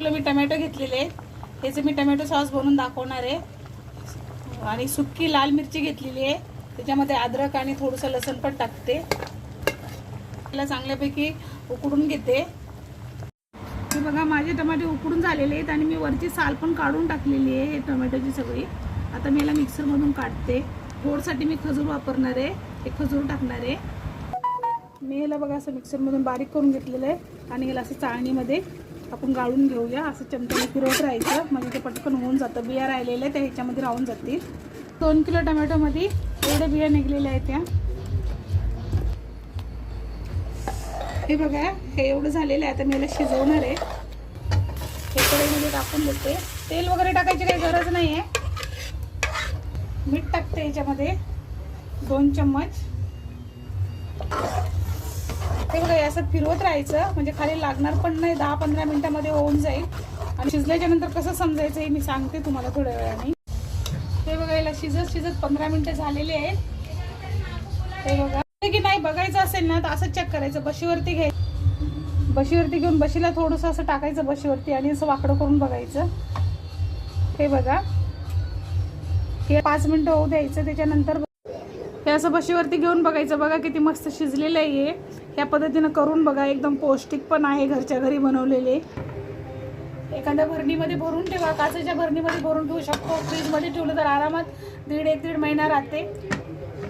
मी tomato घेतलेले आहेत, ह्याचे मी टमॅटो सॉस बनवून दाखवणार आहे। आणि सुकी लाल मिरची घेतलेली आहे, त्याच्यामध्ये अद्रक आणि थोडंसं लसूण पण टाकते। त्याला चांगल्यापैकी उकडून घेते। हे बघा माझे टमाटे उकडून झालेले आहेत आणि मी वरची साल पण काढून टाकलेली आहे टोमॅटोची सगळी। आता मी याला मिक्सरमधून काढते। गोडसाठी मी खजूर वापरणार आहे, एक खजूर टाकणार आहे। मी याला बघा असं मिक्सरमधून बारीक करून घेतलेलं आहे आणि याला असं चाळणीमध्ये आपण गाळून घेऊया। असं चमच्याने फिरवत राहायचं म्हणजे ते पटकन होऊन जातं। बिया राहिलेल्या त्या ह्याच्यामध्ये राहून जातील। 2 किलो टमॅटोमध्ये एवढ्या बिया निघलेल्या आहेत त्या। हे बघा हे एवढं झालेलं आहे। आता मी याला शिजवणार आहे। हे कढईमध्ये टाकून देते। तेल वगैरे टाकायची काही गरज नाही आहे। मीठ टाकते याच्यामध्ये 2 चम्मच। हे बघा असं फिरवत राहायचं म्हणजे खाली लागणार पण नाही। 10-15 मिनिटांमध्ये होऊन जाईल। आणि शिजल्याच्या नंतर कसं समजायचं हे मी सांगते तुम्हाला थोड्या वेळाने। हे बघा याला शिजत 15 मिनिटं झालेले आहेत। हे बघा की नाही बघायचं असेल ना तर असं चेक करायचं। बशीवरती घ्यायचं, बशीवरती घेऊन बशीला थोडंसं असं टाकायचं बशीवरती आणि असं वाकडं करून बघायचं। हे बघा हे 5 मिनिटं होऊ द्यायचं। त्याच्यानंतर हे असं बशीवरती घेऊन बघायचं। बघा किती मस्त शिजलेलं आहे। ह्या पद्धतीनं करून बघा, एकदम पौष्टिक पण आहे, घरच्या घरी बनवलेले। एखाद्या भरणीमध्ये भरून ठेवा, काचेच्या भरणीमध्ये भरून ठेवू शकतो। फ्रीजमध्ये ठेवलं तर आरामात 1.5 महिना राहते।